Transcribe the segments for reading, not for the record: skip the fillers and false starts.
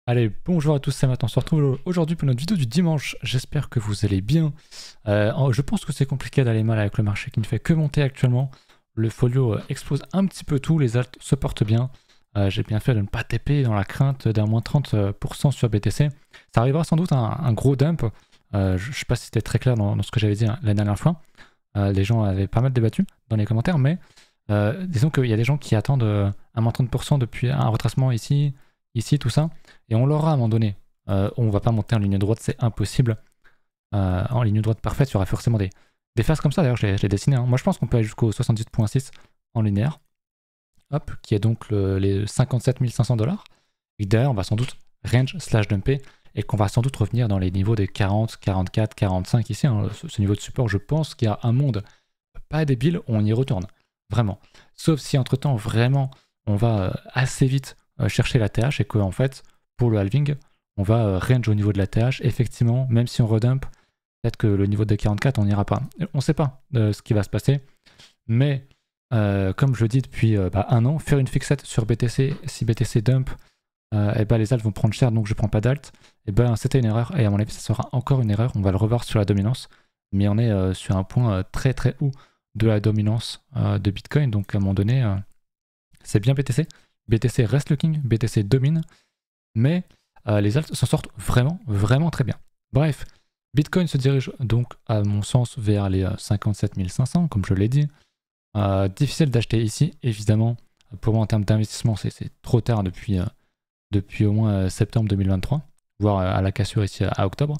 Allez, bonjour à tous, c'est Matt. On se retrouve aujourd'hui pour notre vidéo du dimanche. J'espère que vous allez bien. Je pense que c'est compliqué d'aller mal avec le marché qui ne fait que monter actuellement. Le folio explose un petit peu tout, les alts se portent bien. J'ai bien fait de ne pas TP dans la crainte d'un moins 30% sur BTC. Ça arrivera sans doute un gros dump. Je ne sais pas si c'était très clair dans ce que j'avais dit la dernière fois. Les gens avaient pas mal débattu dans les commentaires, mais disons qu'il y a des gens qui attendent un moins 30% depuis un retracement ici, tout ça. Et on l'aura à un moment donné. On va pas monter en ligne droite, c'est impossible. En ligne droite parfaite, il y aura forcément des phases comme ça. D'ailleurs, je l'ai dessiné. Moi, je pense qu'on peut aller jusqu'au 78.6 en linéaire. Hop, qui est donc les 57 500 $. Et derrière, on va sans doute range slash dumper et qu'on va sans doute revenir dans les niveaux des 40, 44, 45 ici. Ce niveau de support, je pense qu'il y a un monde pas débile où on y retourne. Vraiment. Sauf si entre-temps, vraiment, on va assez vite chercher la TH et qu'en fait, pour le halving, on va range au niveau de la TH. Effectivement, même si on redump, peut-être que le niveau de 44, on n'ira pas. On ne sait pas ce qui va se passer. Mais comme je le dis depuis un an, faire une fixette sur BTC, si BTC dump, les alts vont prendre cher, donc je prends pas d'alt. C'était une erreur, et à mon avis, ça sera encore une erreur. On va le revoir sur la dominance. Mais on est sur un point très très haut de la dominance de Bitcoin. Donc à un moment donné, c'est bien BTC. BTC reste le king, BTC domine. Mais les alts s'en sortent vraiment, vraiment très bien. Bref, Bitcoin se dirige donc, à mon sens, vers les 57 500, comme je l'ai dit. Difficile d'acheter ici, évidemment. Pour moi, en termes d'investissement, c'est trop tard depuis au moins septembre 2023, voire à la cassure ici à octobre.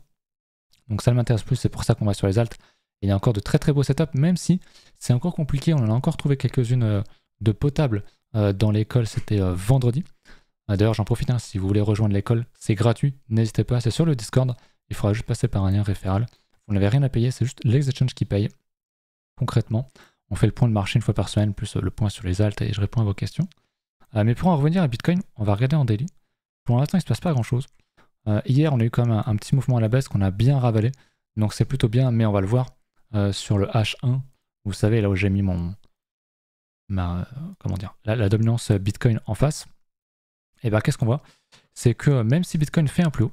Donc ça ne m'intéresse plus, c'est pour ça qu'on va sur les alts. Il y a encore de très très beaux setups, même si c'est encore compliqué. On en a encore trouvé quelques-unes de potables dans l'école, c'était vendredi. D'ailleurs, j'en profite, si vous voulez rejoindre l'école, c'est gratuit, n'hésitez pas, c'est sur le Discord. Il faudra juste passer par un lien référal. Vous n'avez rien à payer, c'est juste l'exchange qui paye. Concrètement, on fait le point de marché une fois par semaine, plus le point sur les alts, et je réponds à vos questions. Mais pour en revenir à Bitcoin, on va regarder en daily. Pour l'instant, il ne se passe pas grand-chose. Hier, on a eu quand même un petit mouvement à la baisse qu'on a bien ravalé. Donc c'est plutôt bien, mais on va le voir sur le H1. Vous savez, là où j'ai mis la dominance Bitcoin en face. Et qu'est-ce qu'on voit? C'est que même si Bitcoin fait un plus haut,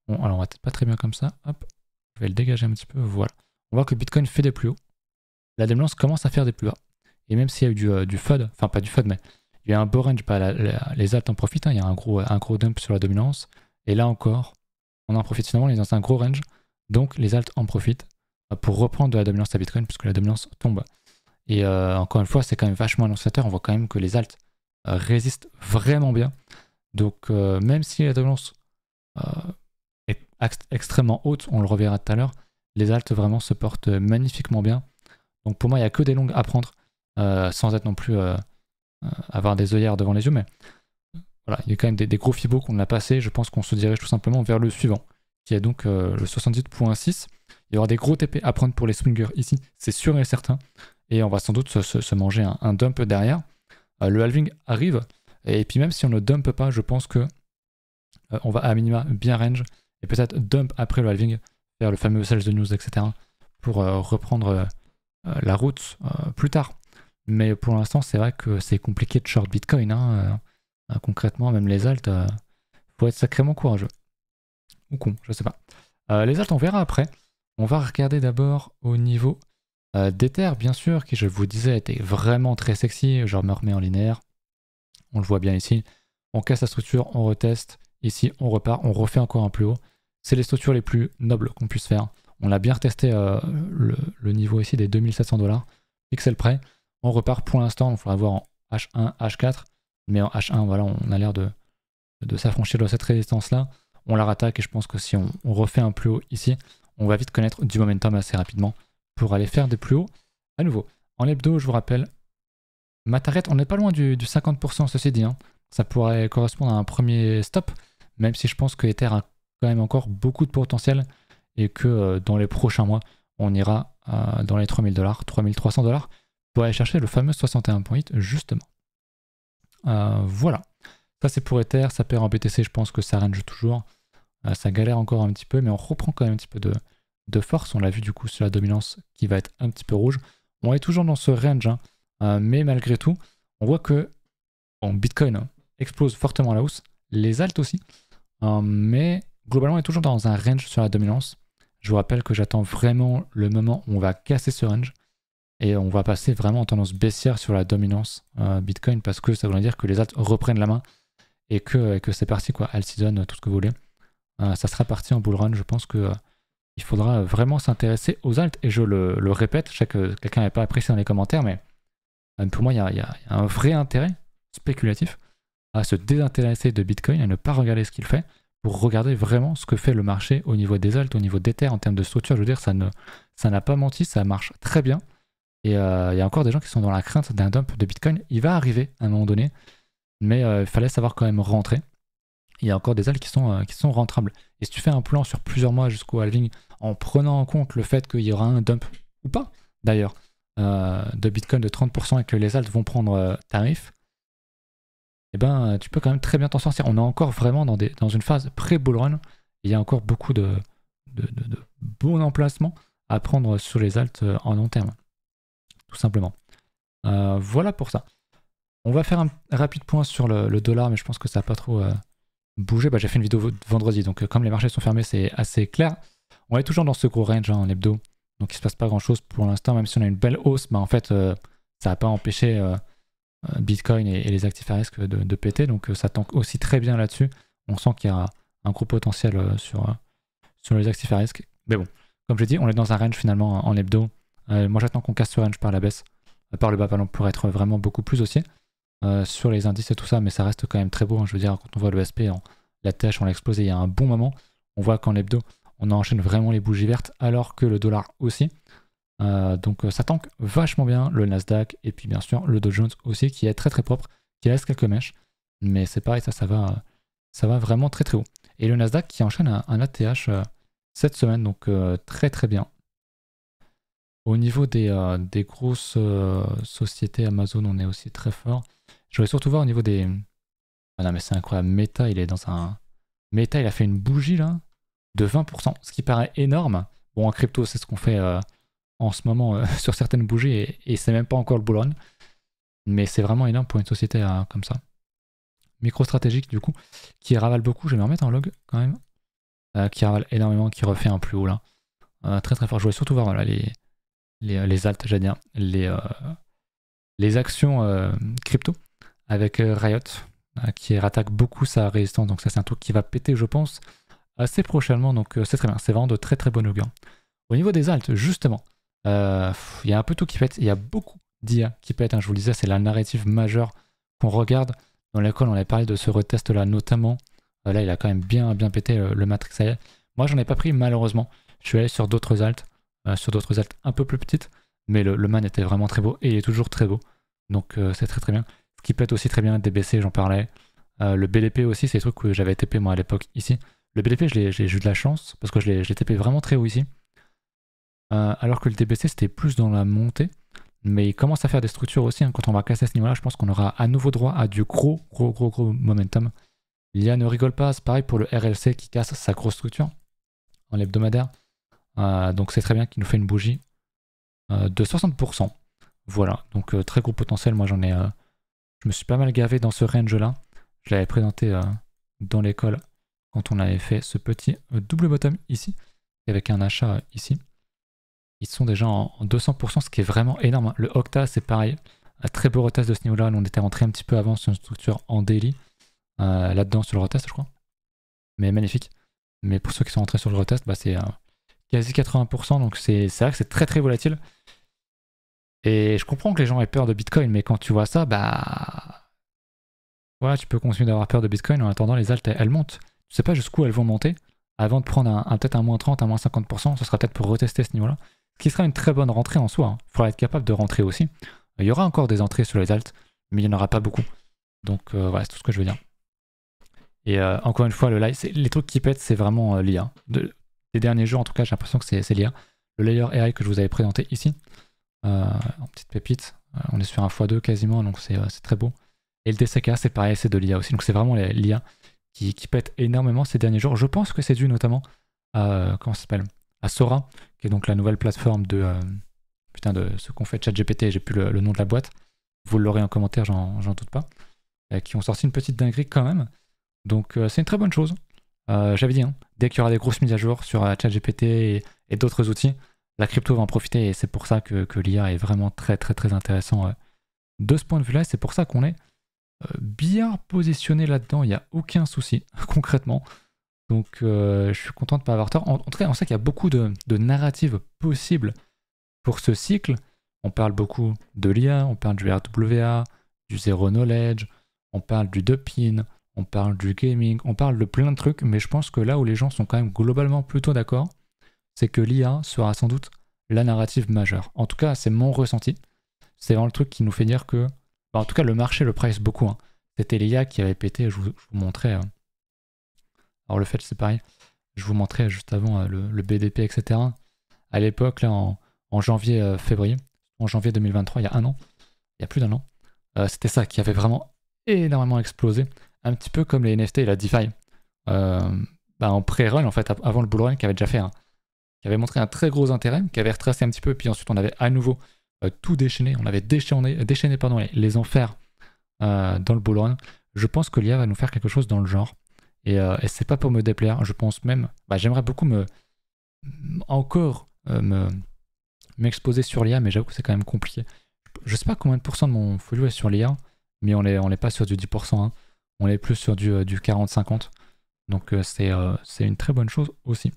alors on va peut-être pas très bien comme ça, hop, je vais le dégager un petit peu, voilà. On voit que Bitcoin fait des plus hauts, la dominance commence à faire des plus bas. Et même s'il y a eu du FUD, enfin pas du FUD, mais il y a un beau range, les alts en profitent, il y a un gros dump sur la dominance. Et là encore, on en profite finalement, on est dans un gros range, donc les alts en profitent pour reprendre de la dominance à Bitcoin, puisque la dominance tombe. Et encore une fois, c'est quand même vachement annonciateur, on voit quand même que les alts résistent vraiment bien. Donc même si la dominance est extrêmement haute, on le reverra tout à l'heure, les alts vraiment se portent magnifiquement bien. Donc pour moi, il n'y a que des longues à prendre, sans être non plus avoir des œillères devant les yeux, mais voilà, il y a quand même des gros fibos qu'on a passés. Je pense qu'on se dirige tout simplement vers le suivant, qui est donc le 78.6. Il y aura des gros TP à prendre pour les swingers ici, c'est sûr et certain. Et on va sans doute se manger un dump derrière. Le halving arrive, et puis même si on ne dump pas, je pense que on va à minima bien range, et peut-être dump après le halving, faire le fameux sales de news, etc. pour reprendre la route plus tard. Mais pour l'instant, c'est vrai que c'est compliqué de short Bitcoin. Concrètement, même les alts, faut être sacrément courageux. Ou con, je sais pas. Les alts, on verra après. On va regarder d'abord au niveau d'Ether, bien sûr, qui, je vous disais, était vraiment très sexy. Je me remets en linéaire. On le voit bien ici. On casse la structure, on reteste. Ici, on repart, on refait encore un plus haut. C'est les structures les plus nobles qu'on puisse faire. On a bien retesté le niveau ici des 2700 $. Pixel près. On repart pour l'instant, il faudra voir en H1, H4. Mais en H1, voilà, on a l'air de s'affranchir de cette résistance-là. On la rattaque et je pense que si on refait un plus haut ici, on va vite connaître du momentum assez rapidement pour aller faire des plus hauts à nouveau. En l'hebdo, je vous rappelle, ma target, on n'est pas loin du 50%, ceci dit. Ça pourrait correspondre à un premier stop, même si je pense que Ether a quand même encore beaucoup de potentiel et que dans les prochains mois, on ira dans les 3000 $, 3300 $ pour aller chercher le fameux 61.8 justement. Voilà. Ça c'est pour Ether, ça perd en BTC, je pense que ça range toujours. Ça galère encore un petit peu, mais on reprend quand même un petit peu de force. On l'a vu du coup sur la dominance qui va être un petit peu rouge. On est toujours dans ce range, mais malgré tout, on voit que Bitcoin explose fortement à la hausse, les alts aussi. Mais globalement, on est toujours dans un range sur la dominance. Je vous rappelle que j'attends vraiment le moment où on va casser ce range et on va passer vraiment en tendance baissière sur la dominance Bitcoin, parce que ça voudrait dire que les alts reprennent la main et que c'est parti, quoi. Alt season, tout ce que vous voulez. Ça sera parti en bull run. Je pense que il faudra vraiment s'intéresser aux alts, et je le répète, je sais que quelqu'un n'avait pas apprécié dans les commentaires, mais pour moi, il y a un vrai intérêt spéculatif à se désintéresser de Bitcoin, à ne pas regarder ce qu'il fait, pour regarder vraiment ce que fait le marché au niveau des alts, au niveau d'Ether, en termes de structure. Je veux dire, ça n'a pas menti, ça marche très bien. Et il y a encore des gens qui sont dans la crainte d'un dump de Bitcoin. Il va arriver à un moment donné, mais il fallait savoir quand même rentrer. Il y a encore des alts qui sont rentrables. Et si tu fais un plan sur plusieurs mois jusqu'au halving, en prenant en compte le fait qu'il y aura un dump, ou pas d'ailleurs, de Bitcoin de 30% et que les alts vont prendre tarif, eh ben, tu peux quand même très bien t'en sortir. On est encore vraiment dans une phase pré-bull run. Il y a encore beaucoup de bons emplacements à prendre sur les alts en long terme, tout simplement. Voilà pour ça. On va faire un rapide point sur le dollar, mais je pense que ça n'a pas trop bougé. J'ai fait une vidéo vendredi, donc comme les marchés sont fermés, c'est assez clair. On est toujours dans ce gros range en hebdo, donc il ne se passe pas grand-chose pour l'instant, même si on a une belle hausse. En fait, ça n'a pas empêché Bitcoin et les actifs à risque de péter, donc ça tank aussi très bien là-dessus. On sent qu'il y a un gros potentiel sur les actifs à risque. Mais bon, comme j'ai dit, on est dans un range finalement en hebdo. Moi j'attends qu'on casse ce range par la baisse, par le bas, pardon, pour être vraiment beaucoup plus haussier sur les indices et tout ça, mais ça reste quand même très beau. Je veux dire, quand on voit le SP, la TH, on l'a explosé il y a un bon moment. On voit qu'en hebdo, on enchaîne vraiment les bougies vertes, alors que le dollar aussi. Donc ça tank vachement bien, le Nasdaq, et puis bien sûr le Dow Jones aussi, qui est très très propre, qui laisse quelques mèches, mais c'est pareil, ça va vraiment très très haut. Et le Nasdaq qui enchaîne un ATH cette semaine, donc très très bien. Au niveau des grosses sociétés Amazon, on est aussi très fort. Je voulais surtout voir au niveau des... Ah non mais c'est incroyable, Meta, il est dans un... Meta, il a fait une bougie là, de 20%, ce qui paraît énorme. Bon, en crypto, c'est ce qu'on fait en ce moment sur certaines bougies, et c'est même pas encore le bull run, mais c'est vraiment énorme pour une société comme ça. MicroStrategic du coup, qui ravale beaucoup, je vais me remettre en log quand même, qui ravale énormément, qui refait un plus haut là, très très fort. Je voulais surtout voir voilà, les alts, j'allais dire, les actions crypto avec Riot, qui rattaque beaucoup sa résistance, donc ça c'est un truc qui va péter je pense assez prochainement, donc c'est très bien, c'est vraiment de très très bonnes augure. Au niveau des alts, justement, il y a un peu tout qui pète, il y a beaucoup d'IA qui pète, je vous le disais, c'est la narrative majeure qu'on regarde, dans laquelle on avait parlé de ce retest là notamment. Là il a quand même bien pété le Matrix AI. Moi j'en ai pas pris malheureusement, je suis allé sur d'autres alts un peu plus petites, mais le man était vraiment très beau, et il est toujours très beau, donc c'est très très bien. Ce qui pète aussi très bien, DBC, j'en parlais. Le BLP aussi, c'est des trucs que j'avais TP moi à l'époque ici. Le BLP, j'ai eu de la chance, parce que je l'ai TP vraiment très haut ici. Alors que le DBC, c'était plus dans la montée. Mais il commence à faire des structures aussi. Quand on va casser à ce niveau-là, je pense qu'on aura à nouveau droit à du gros momentum. L'IA ne rigole pas, c'est pareil pour le RLC qui casse sa grosse structure en hebdomadaire. Donc c'est très bien qu'il nous fait une bougie de 60%. Voilà, donc très gros potentiel. Moi je me suis pas mal gavé dans ce range là. Je l'avais présenté dans l'école quand on avait fait ce petit double bottom ici, avec un achat ici. Ils sont déjà en 200%, ce qui est vraiment énorme. Le Octa c'est pareil, un très beau retest de ce niveau là. On était rentré un petit peu avant sur une structure en daily, là-dedans sur le retest je crois, mais magnifique. Mais pour ceux qui sont rentrés sur le retest, c'est quasi 80%, donc c'est vrai que c'est très très volatile. Et je comprends que les gens aient peur de Bitcoin, mais quand tu vois ça, voilà, tu peux continuer d'avoir peur de Bitcoin en attendant les alts, elles montent. Tu sais pas jusqu'où elles vont monter avant de prendre peut-être un moins 30, un moins 50%, ce sera peut-être pour retester ce niveau-là. Ce qui sera une très bonne rentrée en soi. Il faudra être capable de rentrer aussi. Il y aura encore des entrées sur les alts, mais il n'y en aura pas beaucoup. Donc voilà, c'est tout ce que je veux dire. Et encore une fois, les trucs qui pètent, c'est vraiment l'IA. Des derniers jours, en tout cas, j'ai l'impression que c'est l'IA. Le layer AI que je vous avais présenté ici, en petite pépite, on est sur un x2 quasiment, donc c'est très beau. Et le DCK, c'est pareil, c'est de l'IA aussi. Donc c'est vraiment l'IA qui pète énormément ces derniers jours. Je pense que c'est dû notamment à, comment ça s'appelle, à Sora, qui est donc la nouvelle plateforme de ce qu'on fait ChatGPT, j'ai plus le nom de la boîte. Vous l'aurez en commentaire, j'en doute pas. Qui ont sorti une petite dinguerie quand même. Donc c'est une très bonne chose. J'avais dit, hein, dès qu'il y aura des grosses mises à jour sur ChatGPT et d'autres outils, la crypto va en profiter et c'est pour ça que l'IA est vraiment très très très intéressant de ce point de vue-là. Et c'est pour ça qu'on est bien positionné là-dedans, il n'y a aucun souci concrètement. Donc je suis content de ne pas avoir tort. En tout cas, on sait qu'il y a beaucoup de narratives possibles pour ce cycle. On parle beaucoup de l'IA, on parle du RWA, du Zero Knowledge, on parle du Dopin, on parle du gaming, on parle de plein de trucs, mais je pense que là où les gens sont quand même globalement plutôt d'accord, c'est que l'IA sera sans doute la narrative majeure. En tout cas, c'est mon ressenti. C'est vraiment le truc qui nous fait dire que... Bah, en tout cas, le marché le price beaucoup. Hein. C'était l'IA qui avait pété, je vous montrais... Alors le fait, c'est pareil. Je vous montrais juste avant le BDP, etc. À l'époque, là, en janvier, février, en janvier 2023, il y a un an, il y a plus d'un an, c'était ça qui avait vraiment énormément explosé. Un petit peu comme les NFT et la DeFi. En pré-run, en fait, avant le bull run, qui avait déjà fait qui avait montré un très gros intérêt, qui avait retracé un petit peu, puis ensuite on avait à nouveau tout déchaîné, on avait déchaîné les enfers dans le bull run. Je pense que l'IA va nous faire quelque chose dans le genre. Et c'est pas pour me déplaire, je pense même, j'aimerais beaucoup m'exposer sur l'IA, mais j'avoue que c'est quand même compliqué. Je sais pas combien de pourcents de mon folio est sur l'IA, mais on est pas sur du 10%, hein. On est plus sur du 40-50. Donc c'est une très bonne chose aussi.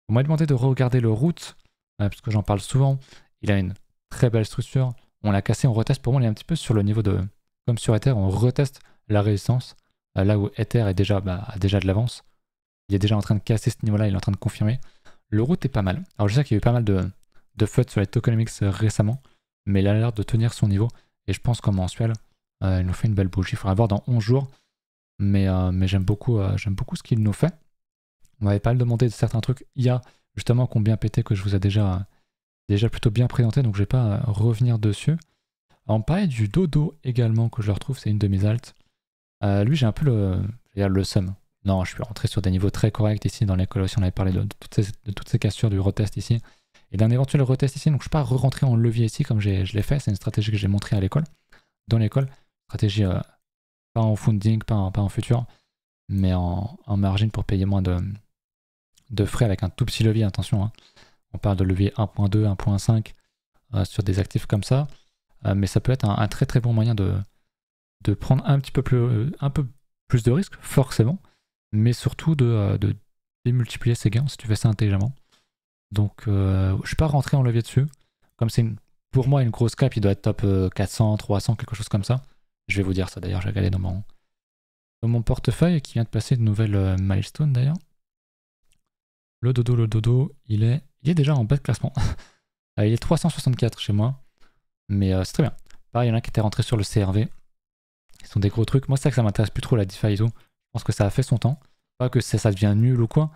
On m'a demandé de regarder le route, parce que j'en parle souvent. Il a une très belle structure. On l'a cassé, on reteste. Pour moi, on est un petit peu sur le niveau de... Comme sur Ether, on reteste la résistance. Là où Ether est déjà, a déjà de l'avance. Il est déjà en train de casser ce niveau-là, il est en train de confirmer. Le route est pas mal. Alors je sais qu'il y a eu pas mal de FUD sur les tokenomics récemment, mais il a l'air de tenir son niveau. Et je pense qu'en mensuel, il nous fait une belle bougie. Il faudra voir dans 11 jours. Mais j'aime beaucoup ce qu'il nous fait. On m'avait pas mal demandé de certains trucs IA, justement, qui ont bien pété, que je vous ai déjà plutôt bien présenté, donc je vais pas revenir dessus. Alors, on parlait du Dodo également, que je retrouve, c'est une de mes alts. Lui, j'ai un peu le seum. Non, je suis rentré sur des niveaux très corrects ici dans l'école aussi. On avait parlé de toutes ces cassures du retest ici et d'un éventuel retest ici. Donc, je ne suis pas re-rentré en levier ici comme je l'ai fait. C'est une stratégie que j'ai montrée à l'école, dans l'école. Stratégie pas en funding, pas en futur, mais en margin pour payer moins de frais avec un tout petit levier. Attention, hein. On parle de levier 1.2, 1.5 sur des actifs comme ça. Mais ça peut être un très très bon moyen de prendre un peu plus de risques, forcément, mais surtout de démultiplier ses gains si tu fais ça intelligemment. Donc je ne suis pas rentré en levier dessus. Comme c'est pour moi une grosse cap, il doit être top 400, 300, quelque chose comme ça. Je vais vous dire ça d'ailleurs, j'ai regardé dans mon portefeuille qui vient de passer de nouvelles milestones d'ailleurs. Le dodo, il est déjà en bas de classement. Il est 364 chez moi, mais c'est très bien. Pareil, il y en a qui étaient rentrés sur le CRV. Ils sont des gros trucs. Moi, c'est ça que ça m'intéresse plus trop la DeFi et tout. Je pense que ça a fait son temps. Pas que ça devient nul ou quoi,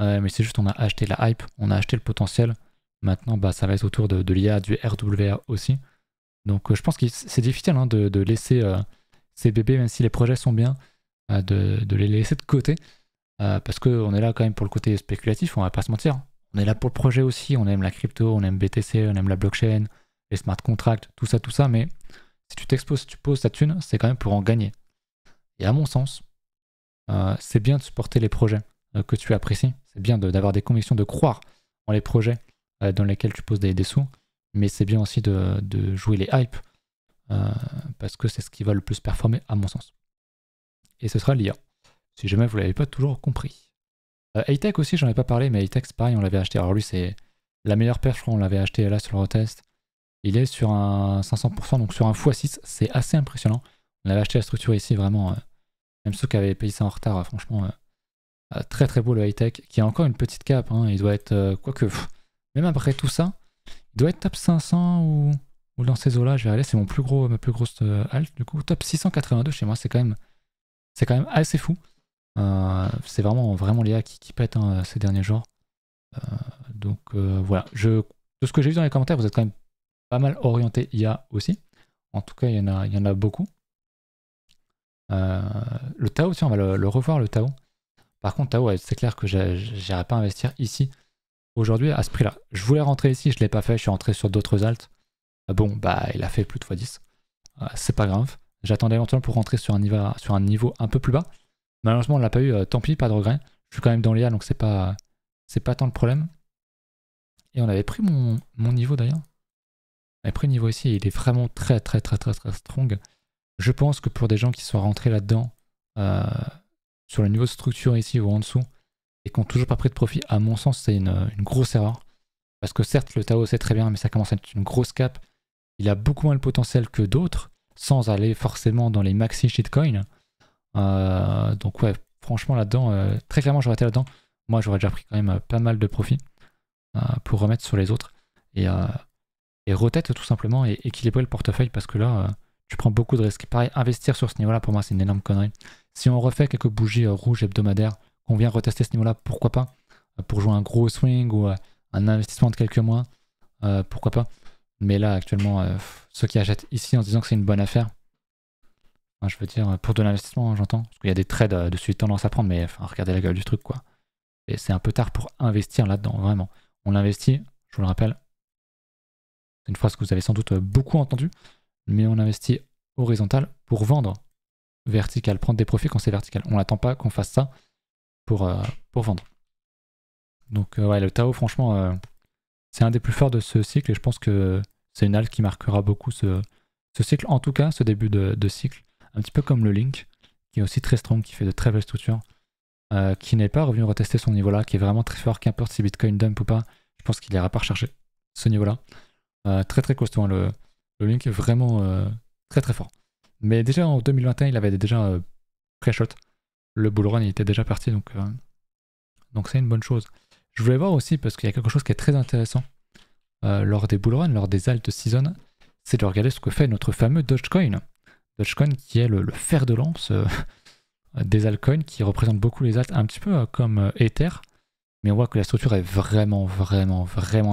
mais c'est juste on a acheté la hype, on a acheté le potentiel. Maintenant, ça va être autour de l'IA, du RWA aussi. Donc je pense que c'est difficile hein, de laisser ces bébés, même si les projets sont bien, de les laisser de côté. Parce qu'on est là quand même pour le côté spéculatif, on va pas se mentir. On est là pour le projet aussi, on aime la crypto, on aime BTC, on aime la blockchain, les smart contracts, tout ça, mais si tu t'exposes, si tu poses ta thune, c'est quand même pour en gagner. Et à mon sens, c'est bien de supporter les projets que tu apprécies, c'est bien d'avoir des convictions, de croire en les projets dans lesquels tu poses des sous, mais c'est bien aussi de jouer les hypes, parce que c'est ce qui va le plus performer à mon sens. Et ce sera l'IA, si jamais vous ne l'avez pas toujours compris. A-Tech aussi, j'en ai pas parlé, mais A-Tech c'est pareil, on l'avait acheté. Alors lui, c'est la meilleure perf, je crois, on l'avait acheté là sur le retest. Il est sur un 500%, donc sur un x6, c'est assez impressionnant. On avait acheté la structure ici, vraiment, même ceux qui avaient payé ça en retard, franchement, très très beau le high-tech, qui a encore une petite cap, hein, il doit être, quoique, même après tout ça, il doit être top 500 ou dans ces eaux-là, je vais aller, c'est ma plus grosse alt, du coup, top 682 chez moi, c'est quand même assez fou. C'est vraiment l'IA qui pète hein, ces derniers jours. Donc voilà, de ce que j'ai vu dans les commentaires, vous êtes quand même pas mal orienté IA aussi. En tout cas, il y en a beaucoup. Le Tao aussi, on va le revoir, le Tao. Par contre, Tao, c'est clair que j'irai pas investir ici aujourd'hui à ce prix-là. Je voulais rentrer ici, je l'ai pas fait, je suis rentré sur d'autres alts. Bon, il a fait plus de x10. C'est pas grave. J'attendais éventuellement pour rentrer sur un niveau un peu plus bas. Malheureusement, on l'a pas eu, tant pis, pas de regret. Je suis quand même dans l'IA, donc c'est pas tant le problème. Et on avait pris mon niveau d'ailleurs. On avait pris le niveau ici et il est vraiment très strong. Je pense que pour des gens qui sont rentrés là-dedans, sur le niveau de structure ici ou en dessous, et qui n'ont toujours pas pris de profit, à mon sens, c'est une grosse erreur. Parce que certes, le Tao c'est très bien, mais ça commence à être une grosse cap. Il a beaucoup moins le potentiel que d'autres, sans aller forcément dans les maxi shitcoins. Donc ouais, franchement là-dedans, très clairement j'aurais été là-dedans. Moi j'aurais déjà pris quand même pas mal de profit pour remettre sur les autres. Et retête tout simplement et équilibrer le portefeuille parce que là, tu prends beaucoup de risques. Pareil, investir sur ce niveau-là, pour moi c'est une énorme connerie. Si on refait quelques bougies rouges hebdomadaires, qu'on vient retester ce niveau-là, pourquoi pas pour jouer un gros swing ou un investissement de quelques mois, pourquoi pas. Mais là actuellement, ceux qui achètent ici en se disant que c'est une bonne affaire, enfin, je veux dire, pour de l'investissement, j'entends. Parce qu'il y a des trades de suite tendance à prendre, mais enfin, regardez la gueule du truc, quoi. Et c'est un peu tard pour investir là-dedans, vraiment. On l'investit, je vous le rappelle. C'est une phrase que vous avez sans doute beaucoup entendue, mais on investit horizontal pour vendre vertical, prendre des profits quand c'est vertical. On n'attend pas qu'on fasse ça pour vendre. Donc ouais, le Tao, franchement, c'est un des plus forts de ce cycle et je pense que c'est une alt qui marquera beaucoup ce cycle, en tout cas ce début de cycle. Un petit peu comme le Link, qui est aussi très strong, qui fait de très belles structures, qui n'est pas revenu retester son niveau-là, qui est vraiment très fort, qu'importe si Bitcoin dump ou pas, je pense qu'il n'ira pas rechercher ce niveau-là. Très costaud, hein, le Link est vraiment très fort. Mais déjà en 2021, il avait déjà pré-shot. Le bull run il était déjà parti, donc c'est une bonne chose. Je voulais voir aussi, parce qu'il y a quelque chose qui est très intéressant lors des bull runs, lors des alt season, c'est de regarder ce que fait notre fameux Dogecoin. Dogecoin qui est le fer de lance des altcoins, qui représente beaucoup les alts, un petit peu comme Ether, mais on voit que la structure est vraiment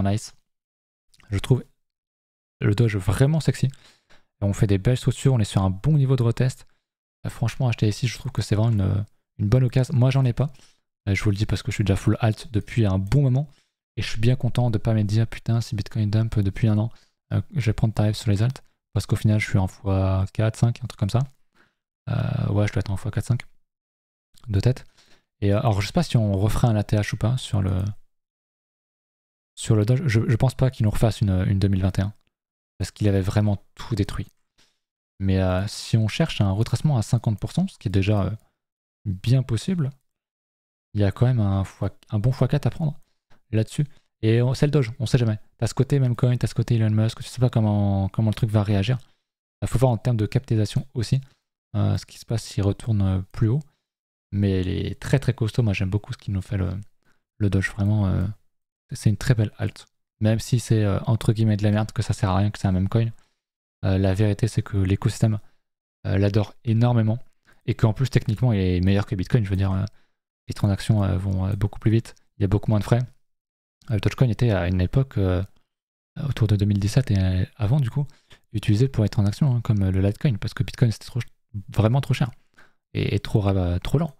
nice. Je trouve le Doge vraiment sexy. Et on fait des belles structures, on est sur un bon niveau de retest. Franchement, acheter ici, je trouve que c'est vraiment une bonne occasion. Moi, j'en ai pas. Je vous le dis parce que je suis déjà full alt depuis un bon moment. Et je suis bien content de pas me dire, putain, si Bitcoin dump depuis un an, je vais prendre tarif sur les alts. Parce qu'au final, je suis en x4, 5, un truc comme ça. Ouais, je dois être en x4, 5 de tête. Et alors, je sais pas si on referait un ATH ou pas sur le Doge. Je pense pas qu'il nous refasse une 2021. Parce qu'il avait vraiment tout détruit. Mais si on cherche un retracement à 50%, ce qui est déjà bien possible, il y a quand même un bon x4 à prendre là-dessus. Et c'est le Doge, on sait jamais. T'as ce côté Memecoin, t'as ce côté Elon Musk, tu sais pas comment le truc va réagir. Il faut voir en termes de capitalisation aussi ce qui se passe s'il retourne plus haut. Mais il est très costaud, moi j'aime beaucoup ce qu'il nous fait le Doge. Vraiment, c'est une très belle alt. Même si c'est entre guillemets de la merde, que ça sert à rien, que c'est un Memecoin. La vérité c'est que l'écosystème l'adore énormément. Et qu'en plus techniquement il est meilleur que Bitcoin, je veux dire. Les transactions vont beaucoup plus vite, il y a beaucoup moins de frais. Dogecoin était à une époque, autour de 2017 et avant du coup, utilisé pour les transactions hein, comme le Litecoin, parce que Bitcoin c'était vraiment trop cher et trop lent.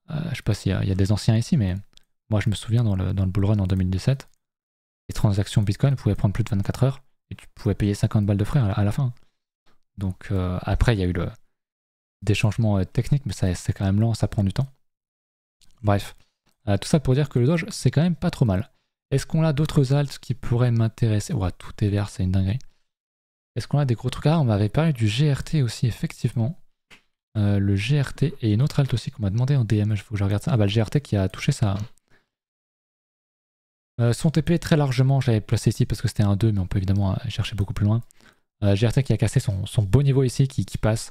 Je sais pas s'il y a des anciens ici, mais moi je me souviens dans le bull run en 2017, les transactions Bitcoin pouvaient prendre plus de 24 heures et tu pouvais payer 50 balles de frais à la fin. Donc après il y a eu des changements techniques, mais c'est quand même lent, ça prend du temps. Bref, tout ça pour dire que le Doge, c'est quand même pas trop mal. Est-ce qu'on a d'autres alts qui pourraient m'intéresser? Ouais, tout est vert, c'est une dinguerie. Est-ce qu'on a des gros trucs? Ah, on m'avait parlé du GRT aussi, effectivement. Le GRT et une autre alt aussi qu'on m'a demandé en DM, il faut que je regarde ça. Ah bah le GRT qui a touché ça. Son TP très largement, je l'avais placé ici parce que c'était un 2, mais on peut évidemment chercher beaucoup plus loin. GRT qui a cassé son beau niveau ici, qui passe.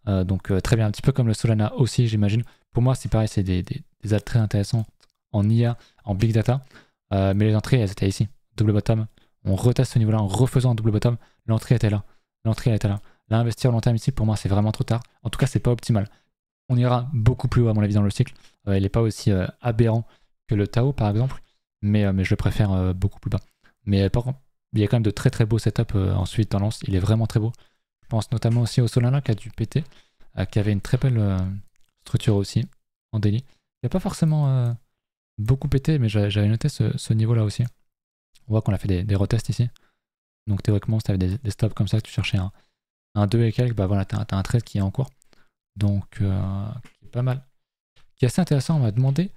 Donc très bien, un petit peu comme le Solana aussi, j'imagine. Pour moi, c'est pareil, c'est des alts très intéressants en IA, en big data. Mais les entrées, elles étaient ici. Double bottom. On reteste ce niveau-là en refaisant un double bottom. L'entrée était là. Là, investir long terme ici, pour moi, c'est vraiment trop tard. En tout cas, c'est pas optimal. On ira beaucoup plus haut, à mon avis, dans le cycle. Il n'est pas aussi aberrant que le Tao, par exemple. Mais je le préfère beaucoup plus bas. Mais par contre, il y a quand même de très beaux setups ensuite tendance. Il est vraiment très beau. Je pense notamment aussi au Solana qui a dû péter, qui avait une très belle structure aussi en daily. Il n'y a pas forcément beaucoup pété, mais j'avais noté ce niveau-là aussi. On voit qu'on a fait des retests ici. Donc théoriquement, si tu avais des stops comme ça, tu cherchais un 2 et quelques, bah voilà, tu as un trade qui est en cours. Donc, qui est pas mal. Qui est assez intéressant, on m'a demandé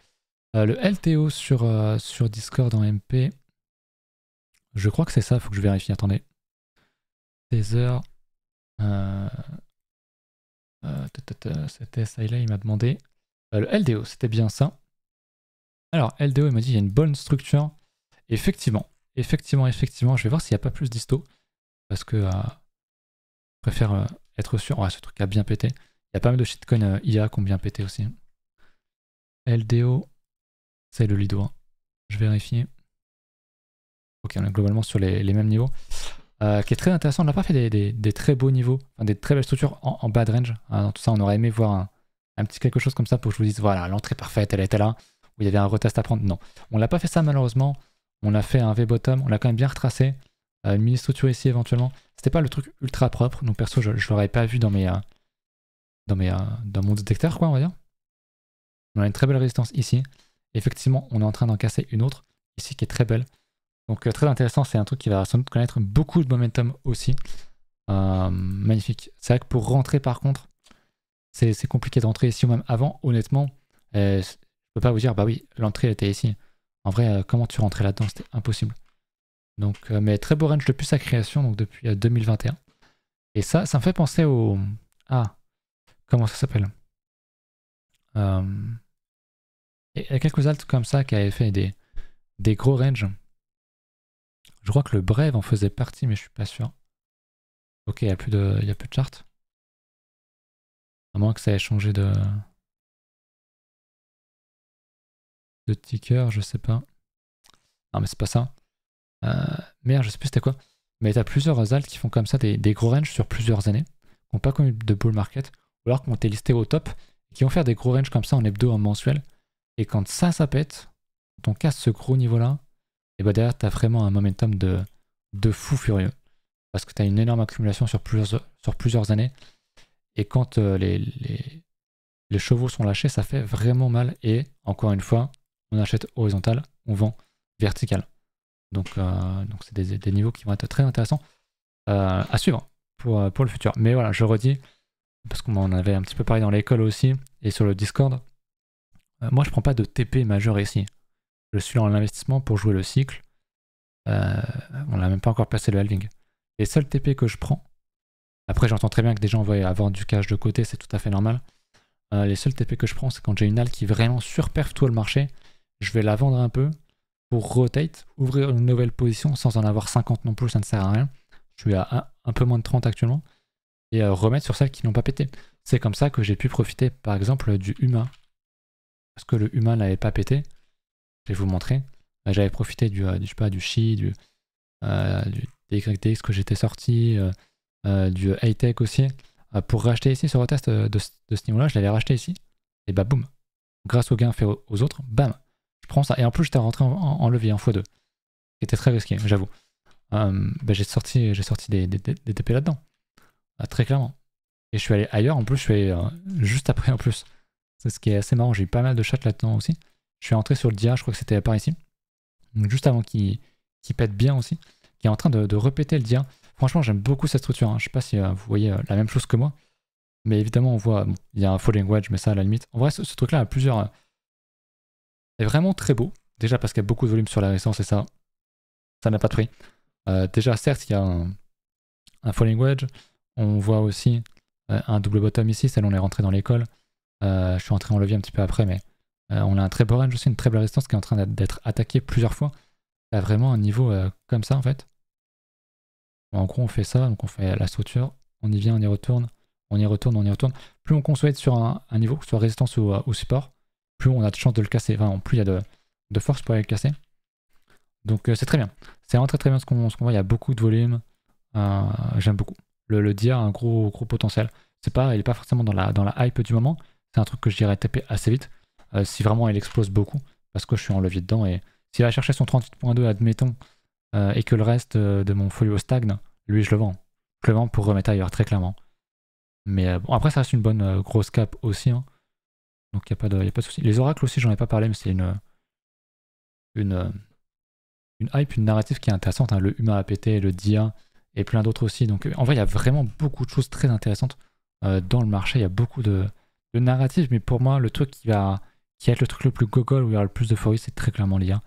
Le LTO sur Discord en MP, je crois que c'est ça, faut que je vérifie, attendez. Tether, c'était ça, là il m'a demandé. Le LDO, c'était bien ça. Alors, LDO, il m'a dit il y a une bonne structure. Effectivement, je vais voir s'il n'y a pas plus d'isto. Parce que je préfère être sûr. Ouais, ce truc a bien pété. Il y a pas mal de shitcoins IA qui ont bien pété aussi. LDO, c'est le Lido. Hein. Je vérifie. Ok, on est globalement sur les mêmes niveaux. Qui est très intéressant. On n'a pas fait des très beaux niveaux, enfin, des très belles structures en bas de range. Dans tout ça, on aurait aimé voir un petit quelque chose comme ça pour que je vous dise voilà, l'entrée parfaite, elle était là, où il y avait un retest à prendre. Non, on l'a pas fait ça malheureusement. On a fait un V-bottom, on l'a quand même bien retracé. Une mini structure ici éventuellement. C'était pas le truc ultra propre, donc perso, je l'aurais pas vu dans mon détecteur, quoi, on va dire. On a une très belle résistance ici. Effectivement, on est en train d'en casser une autre ici qui est très belle. Donc très intéressant, c'est un truc qui va sans doute connaître beaucoup de momentum aussi. Magnifique. C'est vrai que pour rentrer par contre, c'est compliqué de rentrer ici ou même avant. Honnêtement, je peux pas vous dire, bah oui, l'entrée était ici. En vrai, comment tu rentrais là-dedans, c'était impossible. Donc, mais très beau range depuis sa création, donc depuis 2021. Et ça me fait penser au... Ah, comment ça s'appelle Il y a quelques alts comme ça qui avaient fait des gros ranges. Je crois que le Brave en faisait partie, mais je suis pas sûr. Ok, il n'y a plus de chart. À moins que ça ait changé de ticker, je sais pas. Non, mais c'est pas ça. Merde, je sais plus c'était quoi. Mais t'as plusieurs alts qui font comme ça des gros ranges sur plusieurs années, qui n'ont pas connu de bull market, ou alors qui ont été listés au top, qui vont faire des gros ranges comme ça en hebdo, en mensuel. Et quand ça pète, quand on casse ce gros niveau-là, et bah derrière, t'as vraiment un momentum de fou furieux. Parce que t'as une énorme accumulation sur plusieurs années. Et quand les chevaux sont lâchés, ça fait vraiment mal. Et encore une fois, on achète horizontal, on vend vertical. Donc c'est des niveaux qui vont être très intéressants à suivre pour le futur. Mais voilà, je redis, parce qu'on en avait un petit peu parlé dans l'école aussi, et sur le Discord, moi je prends pas de TP majeur ici. Je suis dans l'investissement pour jouer le cycle. On n'a même pas encore placé le halving. Les seuls TP que je prends, après j'entends très bien que des gens vont avoir du cash de côté, c'est tout à fait normal. Les seuls TP que je prends, c'est quand j'ai une halle qui vraiment surperf tout le marché, je vais la vendre un peu pour rotate, ouvrir une nouvelle position sans en avoir 50 non plus, ça ne sert à rien. Je suis à un peu moins de 30 actuellement. Et remettre sur celles qui n'ont pas pété. C'est comme ça que j'ai pu profiter par exemple du Huma. Parce que le Huma n'avait pas pété. Je vais vous montrer. J'avais profité du Chi, du DYDX que j'étais sorti, du Hightech aussi, pour racheter ici sur retest de ce niveau-là. Je l'avais racheté ici. Et bah boum. Grâce au gain fait aux autres, bam. Je prends ça. Et en plus, j'étais rentré en levier en x2. C'était très risqué, j'avoue. J'ai sorti des TP là-dedans. Très clairement. Et je suis allé ailleurs, en plus, je suis allé juste après en plus. C'est ce qui est assez marrant. J'ai eu pas mal de chats là-dedans aussi. Je suis entré sur le dia, je crois que c'était par ici. Donc juste avant qu'il pète bien aussi. Qui est en train de repéter le dia. Franchement, j'aime beaucoup cette structure. Hein. Je sais pas si vous voyez la même chose que moi. Mais évidemment, on voit, bon, il y a un falling wedge, mais ça à la limite. En vrai, ce truc-là a plusieurs. Est vraiment très beau. Déjà parce qu'il y a beaucoup de volume sur la résistance et ça n'a pas de prix. Déjà, certes, il y a un falling wedge. On voit aussi un double bottom ici. Celle on est rentré dans l'école. Je suis entré en levier un petit peu après, mais on a un très beau range aussi, une très belle résistance qui est en train d'être attaquée plusieurs fois. Il y a vraiment un niveau comme ça en fait. Bon, en gros, on fait ça, donc on fait la structure, on y vient, on y retourne, on y retourne, on y retourne. Plus on consolide sur un niveau, soit résistance ou support, plus on a de chance de le casser. Enfin, plus il y a de force pour aller le casser. Donc c'est très bien. C'est vraiment très très bien ce qu'on voit. Il y a beaucoup de volume. J'aime beaucoup. Le dia a un gros potentiel. Il n'est pas forcément dans la hype du moment. C'est un truc que je dirais TP assez vite. Si vraiment il explose beaucoup, parce que je suis en levier dedans. Et s'il va chercher son 38.2, admettons, et que le reste de mon folio stagne, lui je le vends. Je le vends pour remettre ailleurs, très clairement. Mais bon, après ça reste une bonne grosse cap aussi. Hein. Donc il n'y a pas de souci. Les oracles aussi, j'en ai pas parlé, mais c'est une hype, une narrative qui est intéressante. Hein. Le Huma APT, le DIA et plein d'autres aussi. Donc en vrai, il y a vraiment beaucoup de choses très intéressantes dans le marché. Il y a beaucoup de narratives, mais pour moi, le truc qui qui est le truc le plus gogol où il y aura le plus d'euphorie, c'est très clairement l'IA.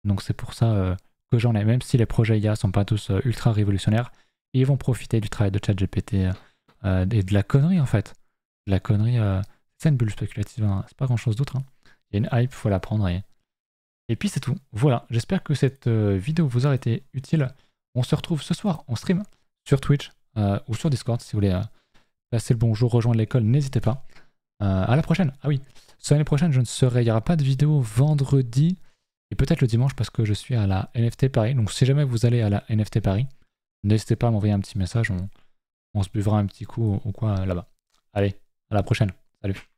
Donc c'est pour ça que j'en ai, même si les projets IA sont pas tous ultra révolutionnaires, ils vont profiter du travail de ChatGPT et de la connerie en fait. De la connerie, c'est une bulle spéculative, hein. C'est pas grand chose d'autre. Hein. Il y a une hype, faut la prendre. Et puis c'est tout. Voilà, j'espère que cette vidéo vous aura été utile. On se retrouve ce soir en stream sur Twitch ou sur Discord si vous voulez passer le bonjour, rejoindre l'école, n'hésitez pas. À la prochaine. Ah oui, l'année prochaine, il n'y aura pas de vidéo vendredi et peut-être le dimanche parce que je suis à la NFT Paris. Donc si jamais vous allez à la NFT Paris, n'hésitez pas à m'envoyer un petit message. On se buvra un petit coup ou quoi là-bas. Allez, à la prochaine. Salut.